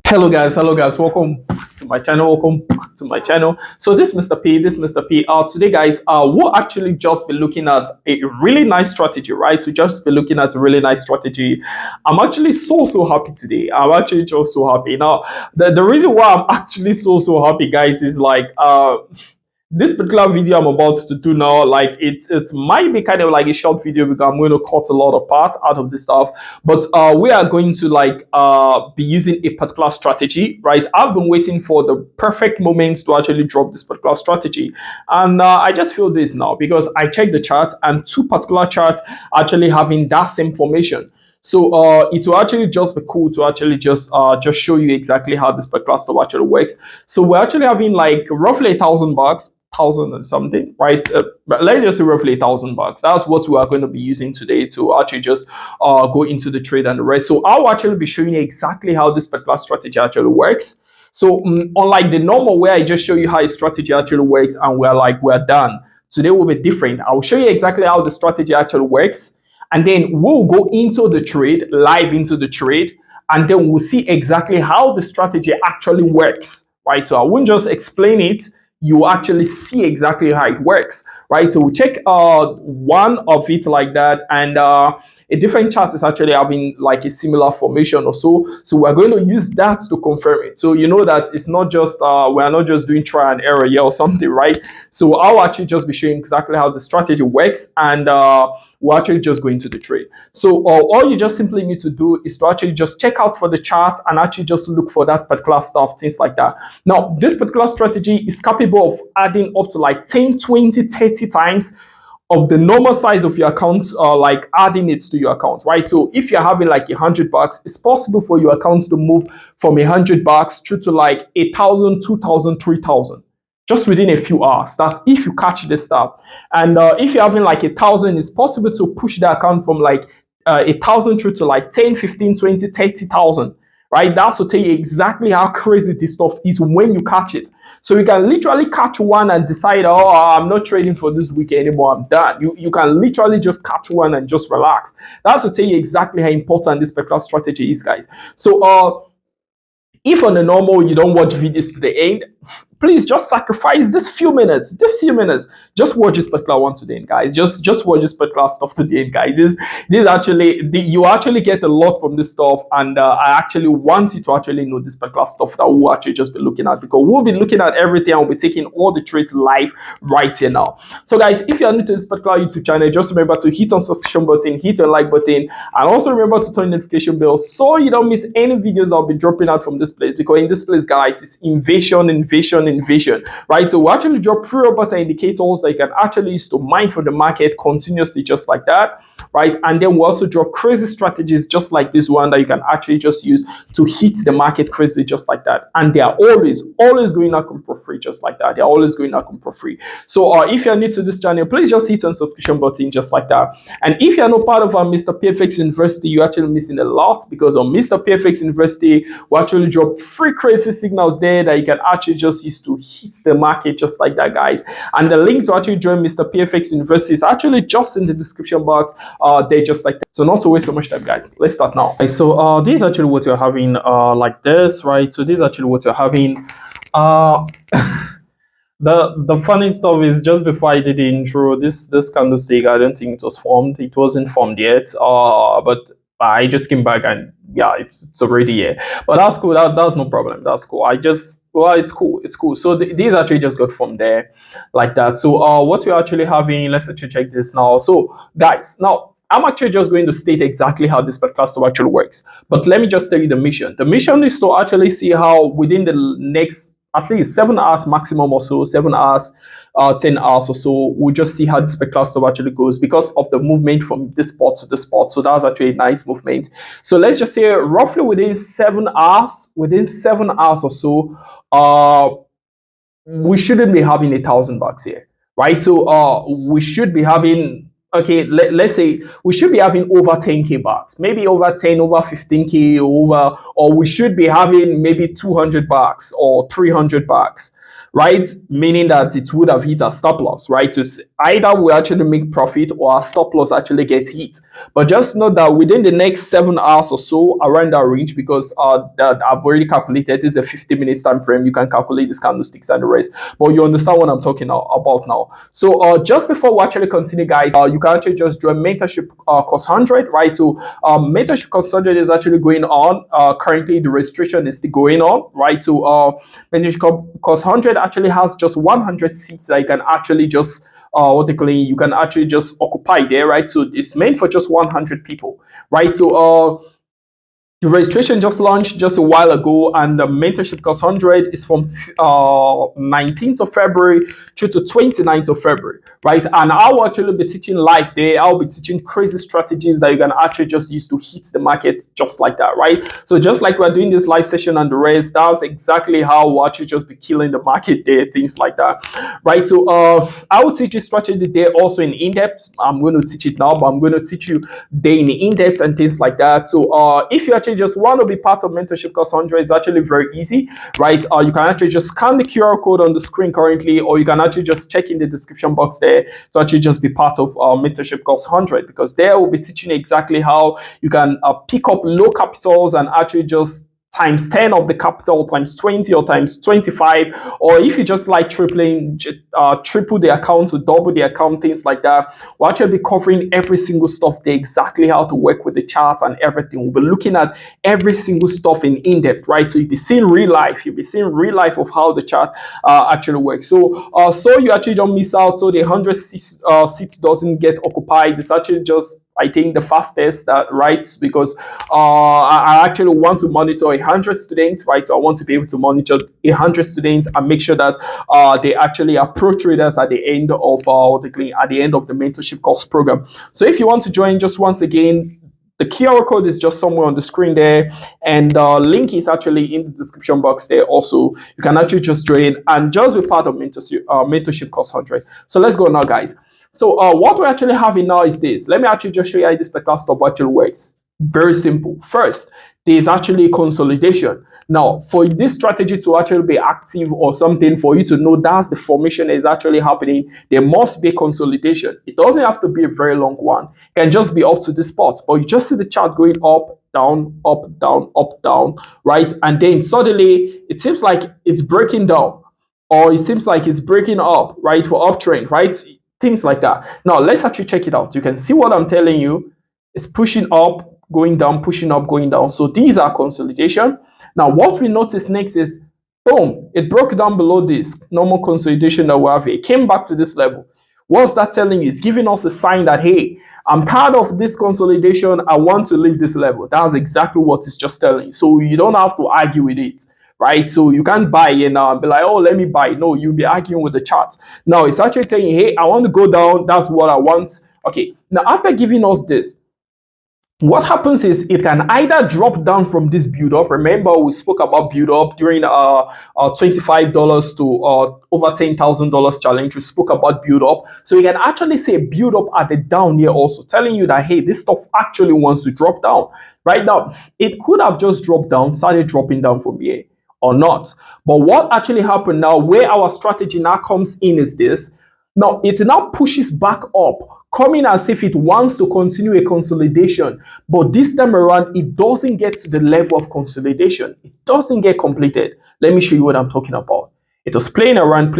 Hello guys, welcome back to my channel, So this is Mr. P. Today guys, we'll actually just be looking at a really nice strategy, right? We just be looking at a really nice strategy. I'm actually so happy today. I'm actually just so happy. Now, the reason why I'm actually so happy, guys, is like this particular video I'm about to do now, like it might be kind of like a short video because I'm going to cut a lot of part out of this stuff, but we are going to like be using a particular strategy, right? I've been waiting for the perfect moment to actually drop this particular strategy, and I just feel this now because I checked the chart and two particular charts actually having that same formation. So it will actually just be cool to actually just show you exactly how this particular stuff actually works. So we're actually having like roughly $1,000, thousand and something, right? But let's just say roughly $1,000. That's what we are going to be using today to actually just go into the trade and the rest. So I'll actually be showing you exactly how this particular strategy actually works. So unlike the normal where I just show you how a strategy actually works and we're done, today will be different. I'll show you exactly how the strategy actually works, and then we'll go into the trade, live into the trade, and then we'll see exactly how the strategy actually works, right? So I won't just explain it, you actually see exactly how it works, right? So we'll check one of it like that, and a different chart is actually having like a similar formation or so. So we're going to use that to confirm it. So you know that it's not just we're not just doing try and error here or something, right? So I'll actually just be showing exactly how the strategy works, and we'll actually just go into the trade. So all you just simply need to do is to actually just check out for the chart and actually just look for that particular stuff, things like that. Now, this particular strategy is capable of adding up to like 10, 20, 30 times of the normal size of your account, like adding it to your account, right? So if you're having like $100, it's possible for your accounts to move from $100 through to like 1,000, 2,000, 3,000. Just within a few hours. That's if you catch this stuff. And if you're having like 1,000, it's possible to push the account from like 1,000 through to like 10, 15, 20, 30,000, right? That's to tell you exactly how crazy this stuff is when you catch it. So you can literally catch one and decide, oh, I'm not trading for this week anymore, I'm done. You can literally just catch one and just relax. That's to tell you exactly how important this particular strategy is, guys. So if on the normal you don't watch videos to the end, please just sacrifice this few minutes, just watch this particular one to the end, guys. Just watch this particular stuff to the end, guys. This actually, you actually get a lot from this stuff, and I actually want you to actually know this particular stuff that we'll actually just be looking at, because we'll be looking at everything and we'll be taking all the trades live right here now. So guys, if you are new to this particular YouTube channel, just remember to hit on subscription button, hit on like button, and also remember to turn the notification bell so you don't miss any videos I'll be dropping out from this place, because in this place, guys, it's invasion, right? So we actually drop 3 robot indicators that you can actually use to mine for the market continuously, just like that, right? And then we also drop crazy strategies just like this one that you can actually just use to hit the market crazy, just like that. And they are always going to come for free, just like that. They're always going to come for free. So if you're new to this channel, please just hit on subscription button, just like that. And if you're not part of our Mr. P Fx University, you're actually missing a lot, because on Mr. P Fx University, we actually drop free crazy signals there that you can actually just use to hit the market, just like that, guys. And the link to actually join Mr. P Fx University is actually just in the description box there, just like that. So not to waste so much time, guys, let's start now. Okay, so this is actually what you're having like this, right? So this is actually what you're having. The funny stuff is, just before I did the intro, this candlestick, I don't think it was formed. It wasn't formed yet, but I just came back and yeah, it's already here. But that's cool. That's no problem. That's cool. It's cool. So these actually just got from there like that. So what we're actually having, let's actually check this now. So guys, now I'm actually just going to state exactly how this particular stuff actually works. But let me just tell you the mission. The mission is to actually see how within the next at least 7 hours maximum or so, 7 hours, 10 hours or so, we'll just see how this particular stuff actually goes because of the movement from this spot to this spot. So that's actually a nice movement. So let's just say roughly within 7 hours, or so, we shouldn't be having $1,000 here, right? So we should be having, okay, let's say we should be having over 10k bucks, maybe over 10, over 15k, or we should be having maybe $200 or $300, right? Meaning that it would have hit our stop loss, right? To either we actually make profit or our stop loss actually gets hit. But just know that within the next 7 hours or so, around that range, because that I've already calculated, this is a 50 minutes time frame. You can calculate these candlesticks and the rest, but you understand what I'm talking about now. So just before we actually continue, guys, you can actually just join mentorship course 100, right? So mentorship course 100 is actually going on. Currently, the registration is still going on, right? So mentorship course 100 actually has just 100 seats that you can actually just you can actually just occupy there, right? So it's meant for just 100 people, right? So the registration just launched just a while ago, and the mentorship course 100 is from 19th of February through to 29th of February, right? And I will actually be teaching live there. I'll be teaching crazy strategies that you can actually just use to hit the market just like that, right? So just like we're doing this live session and the rest, that's exactly how we'll actually just be killing the market there, things like that, right? So I will teach you strategy there also in depth. I'm going to teach it now, but I'm going to teach you there in depth and things like that. So if you actually just want to be part of mentorship course 100, it's actually very easy, right? You can actually just scan the QR code on the screen currently, or you can actually just check in the description box there to actually just be part of mentorship course 100, because there we'll be teaching you exactly how you can pick up low capitals and actually just times 10 of the capital, times 20 or times 25, or if you just like triple the account to double the account, things like that. We'll actually be covering every single stuff there, exactly how to work with the chart and everything. We'll be looking at every single stuff in depth, right? So you'll be seeing real life. You'll be seeing real life of how the chart actually works. So you actually don't miss out. So the 100 seats doesn't get occupied. It's actually just, I think, the fastest right, because I actually want to monitor 100 students, right? So I want to be able to monitor 100 students and make sure that they actually are pro traders at the end of the mentorship course program. So if you want to join, just once again, the QR code is just somewhere on the screen there, and the link is actually in the description box there. Also, you can actually just join and just be part of mentorship course 100. So let's go now, guys. So what we're actually having now is this. Let me actually just show you how this particular stuff actually works. Very simple. First, there is actually consolidation. Now, for this strategy to actually be active or something, for you to know that's the formation is actually happening, there must be consolidation. It doesn't have to be a very long one. It can just be up to this spot, but you just see the chart going up, down, up, down, up, down, right? And then suddenly it seems like it's breaking down, or it seems like it's breaking up, right, for uptrend, right? Things like that. Now, let's actually check it out. You can see what I'm telling you. It's pushing up, going down, pushing up, going down. So these are consolidation. Now, what we notice next is, boom, it broke down below this normal consolidation that we have here. It came back to this level. What's that telling you? It's giving us a sign that, hey, I'm tired of this consolidation. I want to leave this level. That's exactly what it's just telling you. So you don't have to argue with it, right? So you can't buy it now and be like, oh, let me buy. No, you'll be arguing with the chart. Now it's actually telling you, hey, I want to go down. That's what I want. Okay. Now, after giving us this, what happens is it can either drop down from this build up. Remember, we spoke about build up during $25 to over $10,000 challenge. We spoke about build up. So you can actually say build up at the down here, also telling you that, hey, this stuff actually wants to drop down. Right now, it could have just dropped down, started dropping down from here, or not. But what actually happened now, where our strategy now comes in, is this. Now, it now pushes back up, coming as if it wants to continue a consolidation. But this time around, it doesn't get to the level of consolidation. It doesn't get completed. Let me show you what I'm talking about. It was playing around,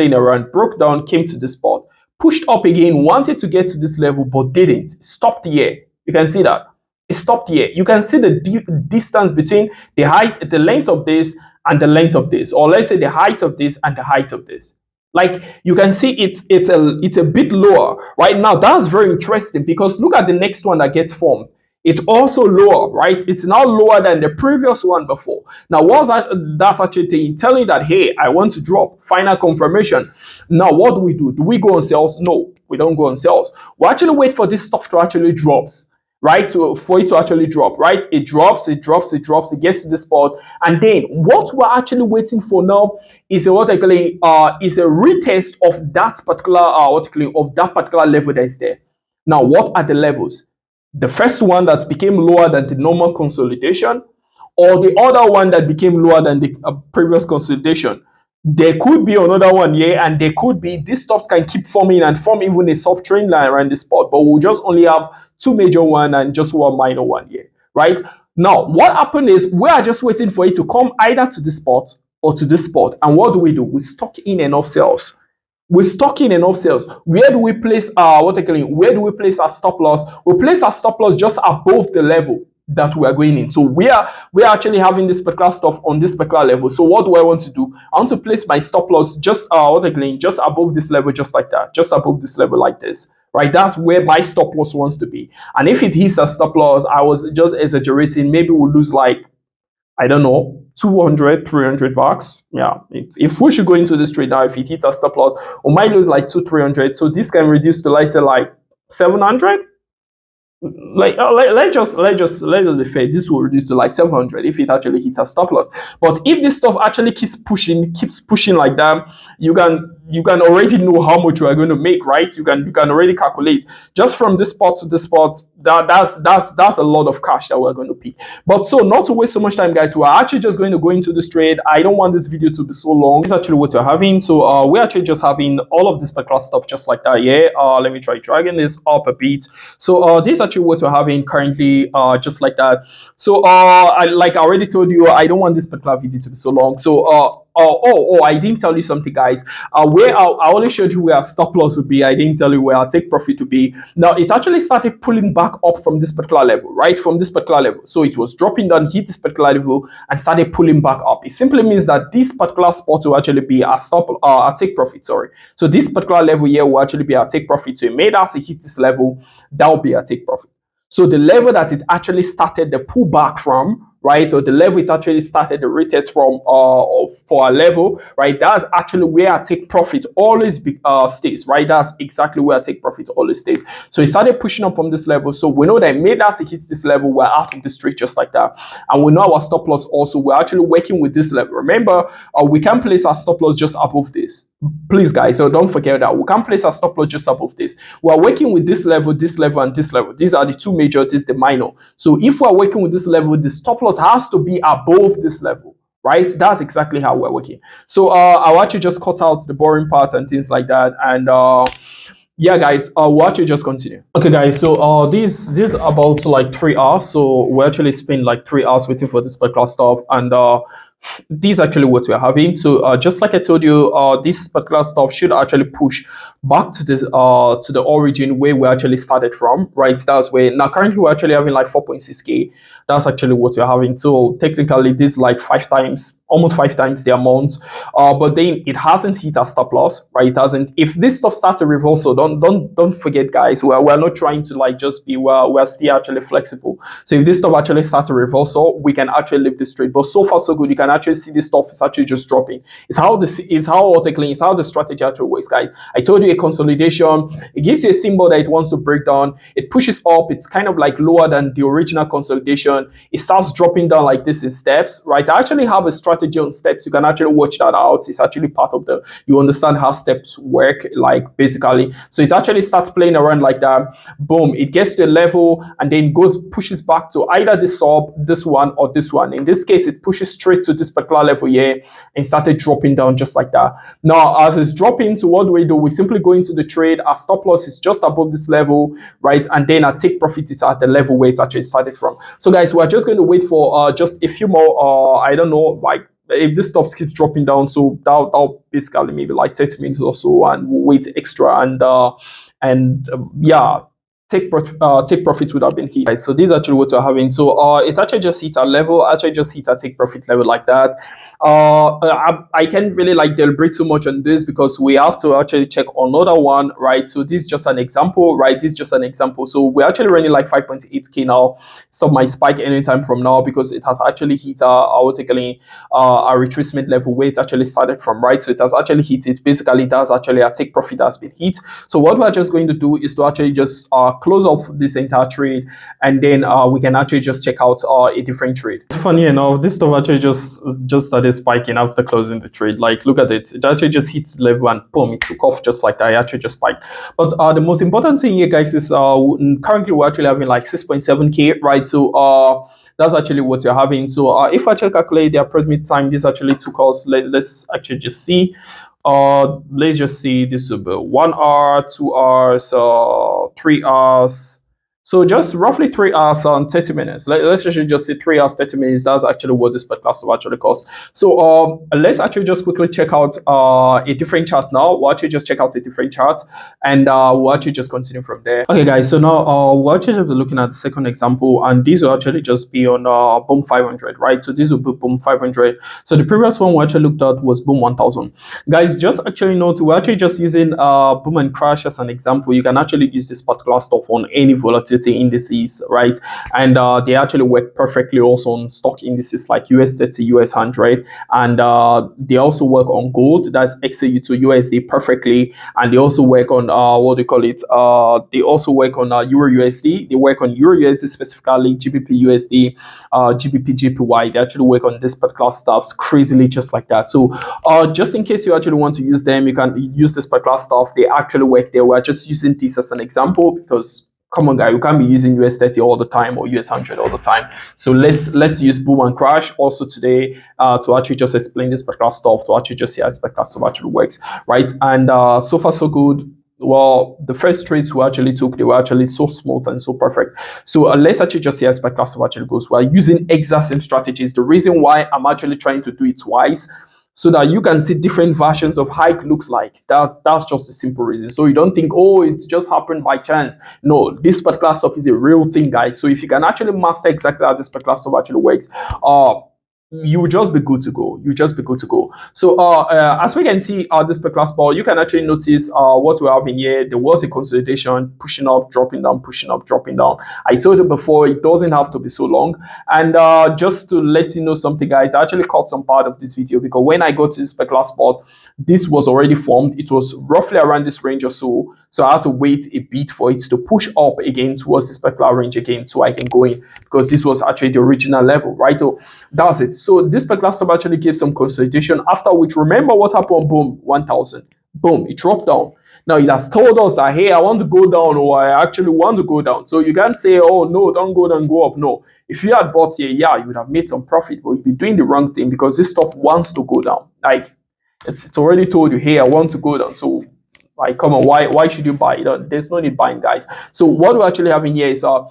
broke down, came to this spot, pushed up again, wanted to get to this level, but didn't. It stopped here. You can see that. It stopped here. You can see the distance between the height, the length of this and the length of this, or let's say the height of this and the height of this. Like you can see it's a bit lower right now. That's very interesting, because look at the next one that gets formed. It's also lower, right? It's now lower than the previous one before. Now, what's that actually telling you that, hey, I want to drop? Final confirmation. Now, what do we do? Do we go on sales? No, we don't go on sales. We actually wait for this stuff to actually drops, right? For it to actually drop, right? It drops, it gets to the spot, and then what we're actually waiting for now is a retest of that particular level that is there. Now, what are the levels? The first one that became lower than the normal consolidation, or the other one that became lower than the previous consolidation? there could be another one here, and there could be, these stops can keep forming and form even a soft trend line around the spot, but we'll just only have two major one and just one minor one here, right? Now what happened is we are just waiting for it to come either to this spot or to this spot, and what do? We stock in enough sales. We stock in enough sales. Where do we place our where do we place our stop loss? We place our stop loss just above the level that we are going in. So we are actually having this particular stuff on this particular level. So what do I want to do? I want to place my stop loss just just above this level, just like that, just above this level like this, right? That's where my stop loss wants to be. And if it hits a stop loss, I was just exaggerating, maybe we'll lose like, I don't know, 200, 300 bucks. Yeah, if we should go into this trade now, if it hits a stop loss, we might lose like 200-300. So this can reduce to, like, say, like 700. Like let's just be fair, this will reduce to like 700 if it actually hits a stop loss. But if this stuff actually keeps pushing like that, you can already know how much you are going to make, right? You can already calculate just from this spot to this spot. That's a lot of cash that we're going to pay. But so, not to waste so much time, guys, we're actually just going to go into this trade. I don't want this video to be so long. This is actually what we're having. So we're actually just having all of this particular stuff just like that. Yeah, let me try dragging this up a bit. So this is actually what we're having currently, just like that. So I already told you, I don't want this particular video to be so long. So I didn't tell you something, guys. Where I only showed you where our stop loss would be. I didn't tell you where our take profit would be. Now it actually started pulling back up from this particular level, right? From this particular level. So it was dropping down, hit this particular level, and started pulling back up. It simply means that this particular spot will actually be our our take profit. Sorry. So this particular level here will actually be our take profit. So it made us hit this level. That will be our take profit. So the level that it actually started the pullback from, right, or the level it actually started the retest from for a level, right, that's actually where our take profit always stays, right? That's exactly where our take profit always stays. So it started pushing up from this level. So we know that it made us hit this level, we're out of the trade just like that. And we know our stop loss also, we're actually working with this level. Remember, we can place our stop loss just above this. Please, guys, so don't forget that we can place our stop loss just above this. We're working with this level, and this level. These are the two major, this is the minor. So if we're working with this level, the stop loss has to be above this level, right? That's exactly how we're working. So I'll actually just cut out the boring part and things like that. And yeah, guys, we'll actually just continue. Okay, guys, so this is about like 3 hours. So we actually spend like 3 hours waiting for this particular stuff, and this is actually what we're having. So just like I told you, this particular stuff should actually push back to this to the origin where we actually started from, right? That's where now currently we're actually having like 4.6k. That's actually what we're having. So technically this is like 5 times, almost 5 times the amount, but then it hasn't hit our stop loss, right? It hasn't. If this stuff starts to reversal, don't forget, guys, we're not trying to like just be, we're still actually flexible. So if this stuff actually starts to reversal, we can actually leave this trade. But so far so good. You can actually see this stuff is actually just dropping. It's how the strategy actually works, guys. I told you, a consolidation, it gives you a symbol that it wants to break down, it pushes up, it's kind of like lower than the original consolidation, it starts dropping down like this in steps, right? I actually have a strategy on steps. You can actually watch that out. It's actually part of the, you understand how steps work, like basically. So it actually starts playing around like that. Boom, it gets to a level and then pushes back to either this sub, this one, or this one. In this case, it pushes straight to this particular level here and started dropping down just like that. Now, as it's dropping, so what do? We simply go into the trade. Our stop loss is just above this level, right? And then our take profit is at the level where it actually started from. So guys, we're just going to wait for just a few more, I don't know, like if this stuff keeps dropping down, so that'll basically maybe like 30 minutes or so, and we'll wait extra, and yeah, take profit would have been hit. So this is actually what we're having. So it actually just hit a level, actually just hit a take profit level like that. I can't really like deliberate so much on this because we have to actually check another one, right? So this is just an example, right? This is just an example. So we're actually running like 5.8k now. So might spike anytime from now because it has actually hit our retracement level where it actually started from, right? So it has actually hit it. Basically, that's actually a take profit that's been hit. So what we're just going to do is to actually just close off this entire trade, and then we can actually just check out a different trade. Funny enough, this stuff actually just started spiking after closing the trade. Like, look at it. It actually just hit the level and boom, it took off just like that. It actually just spiked. But the most important thing here, guys, is currently we're actually having like 6.7k, right? So That's actually what you're having. So if I actually calculate the approximate time this actually took us, let's actually just see. Let's just see, this will be 1 hour, 2 hours, 3 hours. So just roughly 3 hours and 30 minutes. Let's actually just say 3 hours, 30 minutes. That's actually what this podcast will actually cost. So let's actually just quickly check out a different chart now. We'll actually just check out a different chart, and we'll actually just continue from there. Okay, guys. So now we'll actually just be looking at the second example, and these will actually just be on Boom 500, right? So this will be Boom 500. So the previous one we actually looked at was Boom 1000. Guys, just actually note we're actually just using boom and crash as an example. You can actually use this particular stuff on any volatility indices, right? And they actually work perfectly also on stock indices like US 30, US 100, and they also work on gold, that's XAU to USD perfectly, and they also work on what do you call it, they also work on Euro USD, they work on Euro USD specifically, GBP USD, GBP JPY. They actually work on this particular stuff crazily just like that. So just in case you actually want to use them, you can use this particular stuff. They actually work there. We're just using this as an example because, come on, guy, you can't be using US 30 all the time or US 100 all the time. So let's use boom and crash also today to actually just explain this particular stuff, to actually just see how this particular stuff actually works, right? And so far so good. Well, the first trades we actually took, they were actually so smooth and so perfect. So let's actually just see how this particular stuff actually goes. We're using exact same strategies. The reason why I'm actually trying to do it twice, so that you can see different versions of how it looks like. That's just a simple reason. So you don't think, oh, it just happened by chance. No, this particular stuff is a real thing, guys. So if you can actually master exactly how this particular stuff actually works, you will just be good to go. You just be good to go. So as we can see this particular spot, you can actually notice what we have in here. There was a consolidation, pushing up, dropping down, pushing up, dropping down. I told you before, it doesn't have to be so long. And just to let you know something, guys, I actually caught some part of this video because when I got to this particular spot, this was already formed. It was roughly around this range or so. So I had to wait a bit for it to push up again towards this particular range again so I can go in, because this was actually the original level, right? So that's it. So this particular stuff actually gave some consolidation, after which, remember what happened? Boom, 1000. Boom, it dropped down. Now it has told us that, hey, I want to go down, or I actually want to go down. So you can't say, oh no, don't go down, go up. No, if you had bought here, yeah, you would have made some profit, but you'd be doing the wrong thing because this stuff wants to go down. Like it's already told you, hey, I want to go down. So like, come on, why should you buy it? There's no need buying, guys. So what we actually have in here is that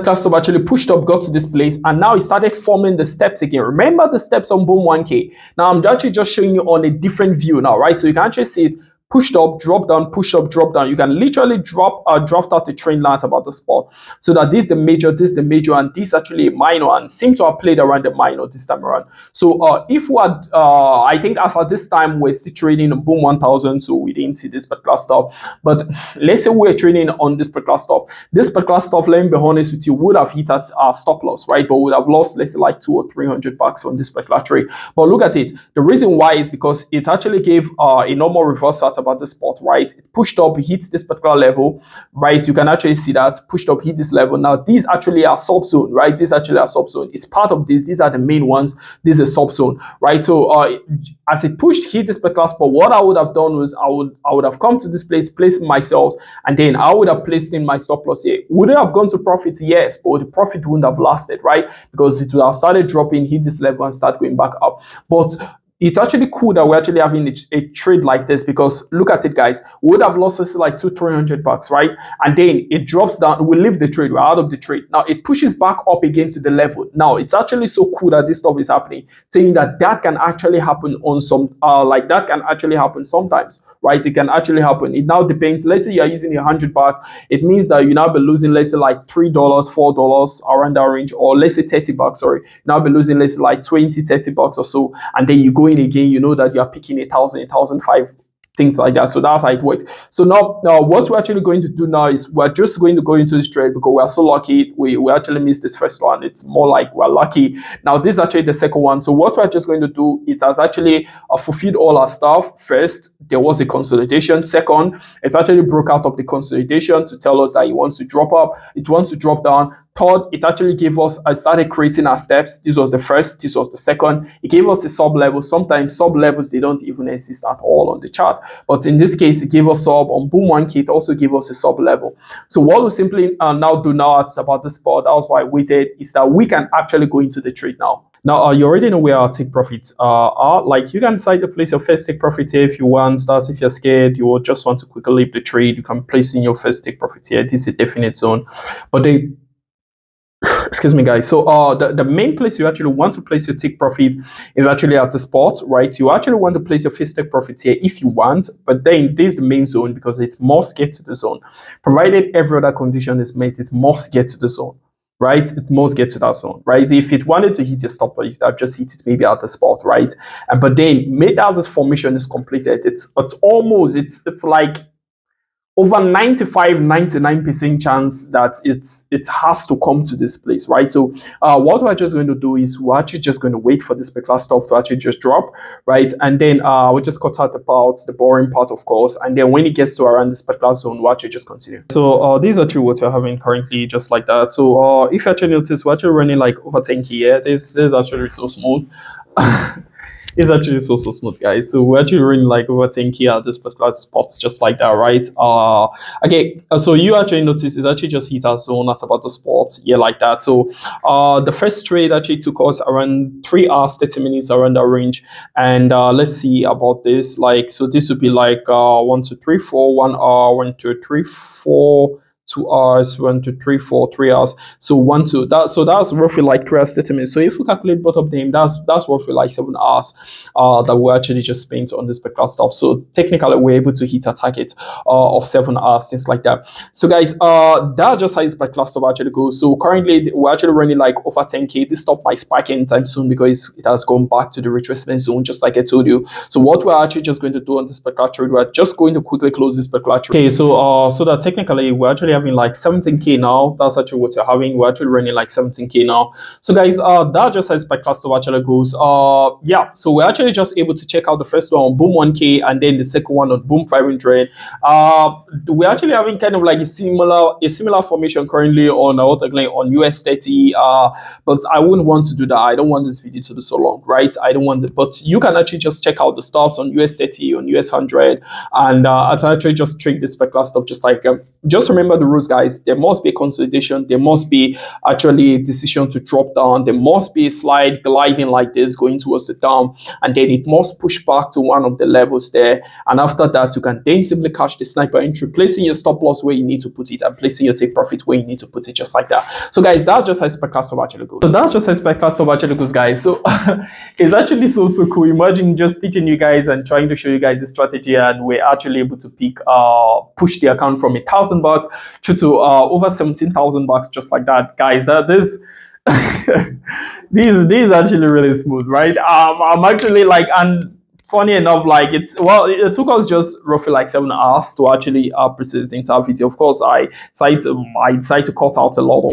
customer actually pushed up, got to this place, and now it started forming the steps again. Remember the steps on Boom 1K. Now I'm actually just showing you on a different view now, right? So you can actually see it pushed up, drop down, push up, drop down. You can literally draft out the trend line about the spot, so that this is the major, and this actually a minor, and seem to have played around the minor this time around. So if we had, I think as at this time we're still trading on Boom 1000, so we didn't see this particular stuff. But let's say we're trading on this particular stuff. This particular stuff, let me be honest with you, would have hit at stop loss, right? But would have lost, let's say, like $200 or $300 from this particular trade. But look at it. The reason why is because it actually gave a normal reversal at about the spot, right? It pushed up, hits this particular level, right? You can actually see that pushed up, hit this level. Now these actually are subzone, right? These actually are subzone. It's part of this. These are the main ones. This is a subzone, right? So as it pushed, hit this particular spot, what I would have done was I would have come to this place, placed myself, and then I would have placed in my stop loss here. Would it have gone to profit? Yes, but the profit wouldn't have lasted, right? Because it would have started dropping, hit this level, and start going back up. But it's actually cool that we're actually having a trade like this, because look at it, guys. We would have lost us like $200-300, right? And then it drops down. We leave the trade. We're out of the trade. Now it pushes back up again to the level. Now it's actually so cool that this stuff is happening, saying that can actually happen on some like that can actually happen sometimes, right? It can actually happen. It now depends. Let's say you're using $100. It means that you now be losing, let's say, like $3, $4 around that range, or let's say $30. Sorry, you now be losing, let's say, like $20-30 or so, and then you go in again, you know that you are picking 1,000, 1,005, things like that. So that's how it works. So now what we're actually going to do now is we're just going to go into this trade because we are so lucky. We actually missed this first one. It's more like we're lucky. Now this is actually the second one. So what we're just going to do, it has actually fulfilled all our stuff. First, there was a consolidation. Second, it actually broke out of the consolidation to tell us that it wants to drop up, it wants to drop down. Third, it actually gave us, I started creating our steps. This was the first, this was the second. It gave us a sub level. Sometimes sub levels, they don't even exist at all on the chart. But in this case, it gave us sub on boom 1K. It also gave us a sub level. So what we simply now do now at about the spot, that was why I waited, is that we can actually go into the trade now. Now, you already know where our take profits are. Like, you can decide to place your first take profit here if you want. That's if you're scared, you will just want to quickly leave the trade. You can place in your first take profit here. This is a definite zone. But they excuse me, guys. So the main place you actually want to place your take profit is actually at the spot, right? You actually want to place your first take profit here if you want, but then this is the main zone because it must get to the zone. Provided every other condition is met, it must get to the zone, right? It must get to that zone, right? If it wanted to hit your stop loss, you have just hit it maybe at the spot, right? And but then maybe as this formation is completed, it's almost, it's like over 95-99% chance that it has to come to this place, right? So what we're just going to do is we're actually just going to wait for this particular stuff to actually just drop, right? And then we'll just cut out the boring part, of course, and then when it gets to around this particular zone, we'll actually just continue. So these are actually what we're having currently, just like that. So if you actually notice, we're actually running like over 10K here. This is actually so smooth. It's actually so smooth, guys. So we're actually running like over 10K at this particular spot, just like that, right? Okay, so you actually notice it's actually just hit our zone at about the spot, yeah, like that. So the first trade actually took us around 3 hours 30 minutes around that range. And let's see about this. Like, so this would be like 1 2 3 4 1 hour 1 2 3 4 2 hours 1 2 3 4 3 hours. So 1 2 that, so that's roughly like 3 hours 30 minutes. So if we calculate both of them, that's roughly like 7 hours that we actually just spent on this particular stuff. So technically we're able to hit a target of 7 hours, things like that. So guys, that's just how this particular stuff actually goes. So currently we're actually running like over 10K. This stuff might spike anytime soon because it has gone back to the retracement zone, just like I told you. So what we're actually just going to do on this particular trade, we're just going to quickly close this particular trade. Okay, so that technically we're actually having like 17K now. That's actually what you're having. We're actually running like 17K now. So guys, that just as by cluster actually goes. Yeah, so we're actually just able to check out the first one on boom 1K and then the second one on boom 500. We're actually having kind of like a similar formation currently on on US 30. But I wouldn't want to do that. I don't want this video to be so long, right? I don't want it, but you can actually just check out the stops on US 30, on US 100, and actually just trade this particular stop. Just like just remember the rules, guys. There must be a consolidation. There must be actually a decision to drop down. There must be a slide gliding like this going towards the down, and then it must push back to one of the levels there. And after that, you can then simply catch the sniper entry, placing your stop loss where you need to put it and placing your take profit where you need to put it, just like that. So guys, that's just how SpecClass actually goes. So that's just how SpecClass actually goes, guys. So it's actually so cool. Imagine just teaching you guys and trying to show you guys the strategy, and we're actually able to push the account from $1,000 to over 17,000 bucks, just like that, guys. This this is actually really smooth, right? I'm actually like, and funny enough, like it took us just roughly like 7 hours to actually process the entire video. Of course, I decided to cut out a lot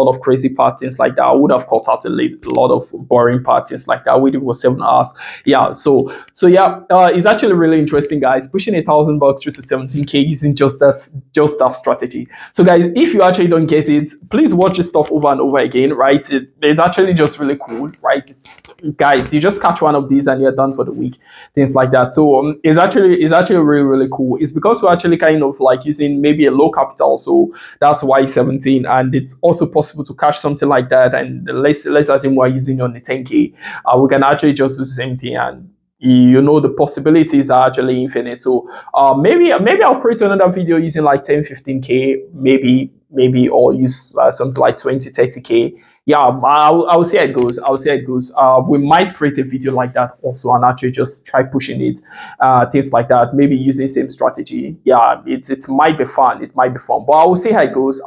of crazy parts, things like that. I would have cut out a lot of boring parts, things like that. We did for 7 hours. Yeah, so yeah, it's actually really interesting, guys. Pushing $1,000 through to 17K using just that strategy. So guys, if you actually don't get it, please watch this stuff over and over again, right? It's actually just really cool, right? Guys, you just catch one of these and you're done for the week, things like that. So it's actually really cool. It's because we're actually kind of like using maybe a low capital, so that's why 17, and it's also possible to catch something like that. And let's assume we're using on the 10K, we can actually just do the same thing, and you know the possibilities are actually infinite. So maybe I'll create another video using like 10-15K, maybe, or use something like 20-30K. Yeah, I'll see how it goes. We might create a video like that also and actually just try pushing it, things like that. Maybe using the same strategy. Yeah, it might be fun. But I will see how it goes.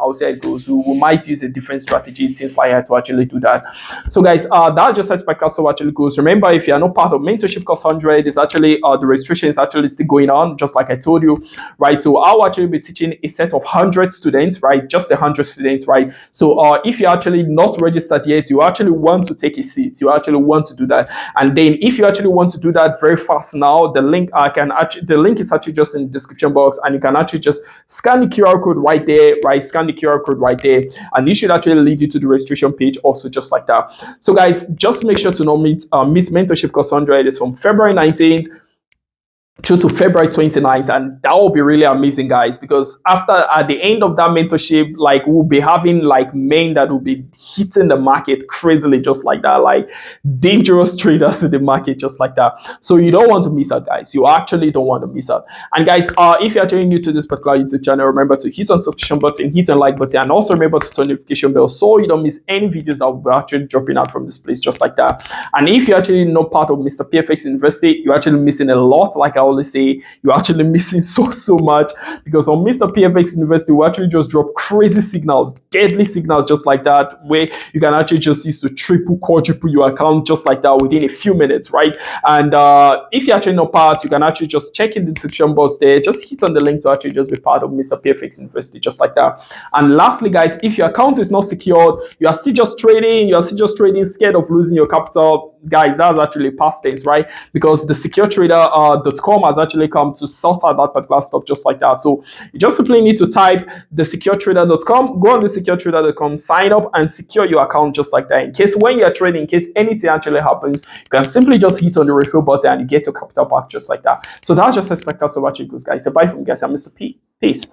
We might use a different strategy, things like that, to actually do that. So guys, that's just how SpecClass actually goes. Remember, if you are not part of Mentorship Course 100, it's actually the registration is actually still going on, just like I told you, right? So I'll actually be teaching a set of 100 students, right? Just 100 students, right? So if you're actually not registered yet, you actually want to take a seat. You actually want to do that. And then if you actually want to do that very fast now, the link is actually just in the description box, and you can actually just scan the QR code right there, right? Scan the QR code right there, and it should actually lead you to the registration page also, just like that. So guys, just make sure to not miss Mentorship Course 100. It's from February 19th to February 29th, and that will be really amazing, guys, because at the end of that mentorship, like, we'll be having like men that will be hitting the market crazily, just like that, like dangerous traders in the market, just like that. So you don't want to miss out, guys. You actually don't want to miss out. And guys, if you're actually new to this particular YouTube channel, remember to hit on subscription button, hit on like button, and also remember to turn notification bell so you don't miss any videos that will be actually dropping out from this place, just like that. And if you're actually not part of Mr. P Fx University, you're actually missing a lot. Like I always say, you're actually missing so much, because on Mr. P Fx University, we actually just drop crazy signals, deadly signals, just like that, where you can actually just use to triple, quadruple your account just like that within a few minutes, right? And if you're actually not part, you can actually just check in the description box there, just hit on the link to actually just be part of Mr. P Fx University, just like that. And lastly, guys, if your account is not secured, you are still just trading, scared of losing your capital, guys, that's actually past tense, right? Because the securetrader.com has actually come to sort out that particular stuff, just like that. So you just simply need to type the securetrader.com, go on the securetrader.com, sign up and secure your account, just like that. In case when you're trading, in case anything actually happens, you can simply just hit on the refill button and you get your capital back, just like that. So that's just expect us to watch it, guys. So bye from guys. I'm Mr. P. Peace.